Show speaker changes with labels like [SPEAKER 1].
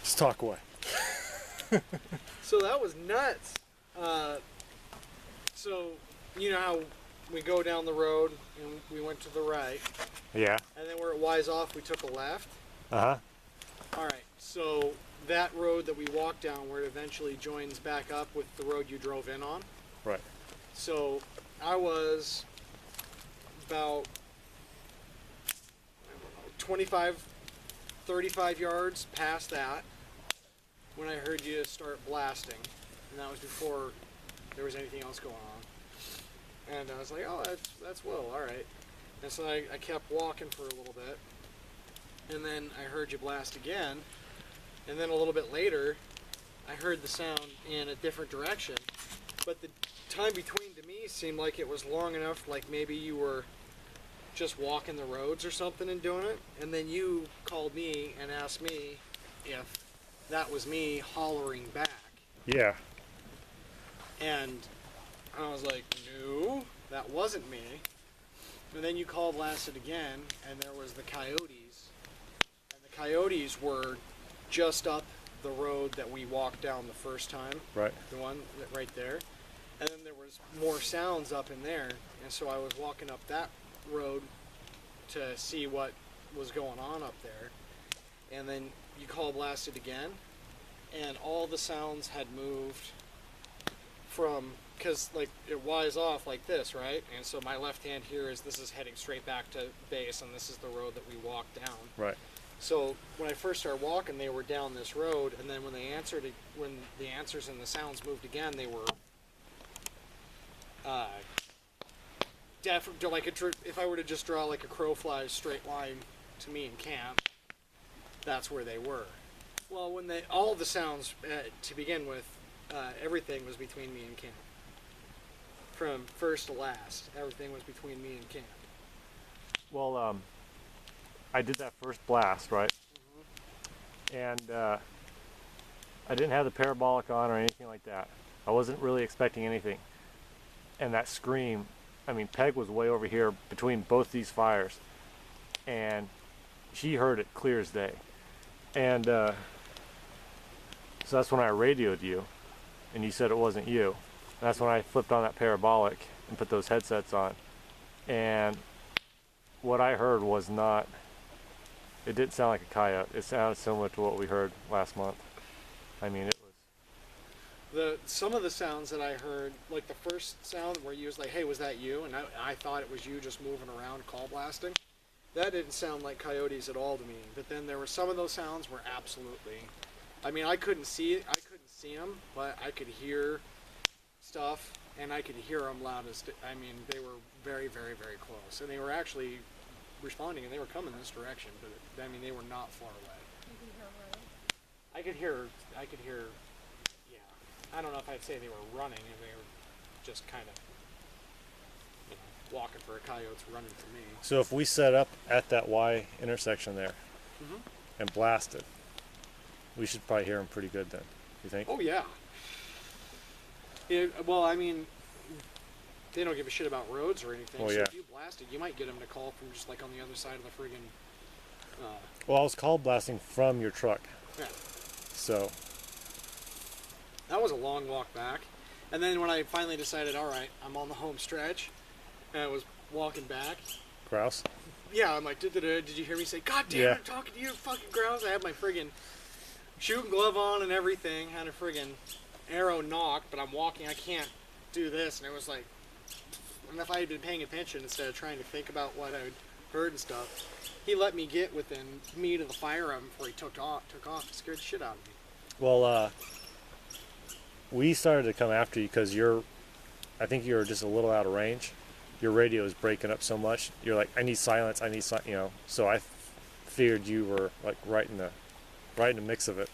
[SPEAKER 1] Just talk away.
[SPEAKER 2] So that was nuts. So you know how we go down the road and we went to the right,
[SPEAKER 1] Yeah.
[SPEAKER 2] and then where it wise off, we took a left.
[SPEAKER 1] Uh-huh.
[SPEAKER 2] All right. So that road that we walked down, where it eventually joins back up with the road you drove in on.
[SPEAKER 1] Right.
[SPEAKER 2] So I was about 25, 35 yards past that when I heard you start blasting, and that was before there was anything else going on. And I was like, oh, that's Will, all right. And so I kept walking for a little bit, and then I heard you blast again, and then a little bit later, I heard the sound in a different direction, but the time between to me seemed like it was long enough, like maybe you were just walking the roads or something and doing it, and then you called me and asked me if that was me hollering back.
[SPEAKER 1] Yeah.
[SPEAKER 2] And I was like, no, that wasn't me. And then you called, blasted again, and there was the coyotes. And the coyotes were just up the road that we walked down the first time.
[SPEAKER 1] Right.
[SPEAKER 2] The one right there. And then there was more sounds up in there. And so I was walking up that road to see what was going on up there. And then you call, blasted again, and all the sounds had moved from, because like it wise off like this, right? And so my left hand here is heading straight back to base, and this is the road that we walked down.
[SPEAKER 1] Right.
[SPEAKER 2] So when I first started walking, they were down this road, and then when they answered, when the answers and the sounds moved again, they were like if I were to just draw like a crow flies straight line to me in camp, that's where they were. Well, when all the sounds to begin with, everything was between me and camp. From first to last, everything was between me and camp.
[SPEAKER 1] Well, I did that first blast, right?
[SPEAKER 2] Mm-hmm.
[SPEAKER 1] And I didn't have the parabolic on or anything like that. I wasn't really expecting anything. And that scream, I mean, Peg was way over here between both these fires, and she heard it clear as day. And so that's when I radioed you, and you said it wasn't you. And that's when I flipped on that parabolic and put those headsets on. And what I heard was not, it didn't sound like a coyote. It sounded similar to what we heard last month. I mean, it was...
[SPEAKER 2] Some of the sounds that I heard, like the first sound where you was like, hey, was that you? And I thought it was you just moving around call blasting. That didn't sound like coyotes at all to me. But then there were some of those sounds were absolutely, I mean, I couldn't see them, but I could hear stuff, and I could hear them loudest. I mean, they were very, very, very close. And they were actually responding, and they were coming this direction, but I mean, they were not far away.
[SPEAKER 3] You can hear them running?
[SPEAKER 2] I could hear, yeah. I don't know if I'd say they were running, and they were just kind of, you know, walking for a coyote's running for me.
[SPEAKER 1] So if we set up at that Y intersection there
[SPEAKER 2] Mm-hmm.
[SPEAKER 1] and blasted, we should probably hear them pretty good then, you think?
[SPEAKER 2] Oh, yeah. Well, I mean, they don't give a shit about roads or anything.
[SPEAKER 1] Oh,
[SPEAKER 2] so
[SPEAKER 1] yeah.
[SPEAKER 2] if you blasted, you might get them to call from just like on the other side of the friggin'...
[SPEAKER 1] Well, I was call blasting from your truck,
[SPEAKER 2] yeah.
[SPEAKER 1] so...
[SPEAKER 2] That was a long walk back. And then when I finally decided, all right, I'm on the home stretch, and I was walking back.
[SPEAKER 1] Grouse?
[SPEAKER 2] Yeah, I'm like, did you hear me say, God damn it, I'm talking to you, fucking grouse? I had my friggin' shooting glove on and everything, had a friggin' arrow knock, but I'm walking, I can't do this. And it was like, and if I had been paying attention instead of trying to think about what I'd heard and stuff, he let me get within me to the fire of him before he took off. It scared the shit out of me.
[SPEAKER 1] Well, we started to come after you because I think you were just a little out of range. Your radio is breaking up so much. You're like, I need silence, you know. So I figured you were like right in the mix of it.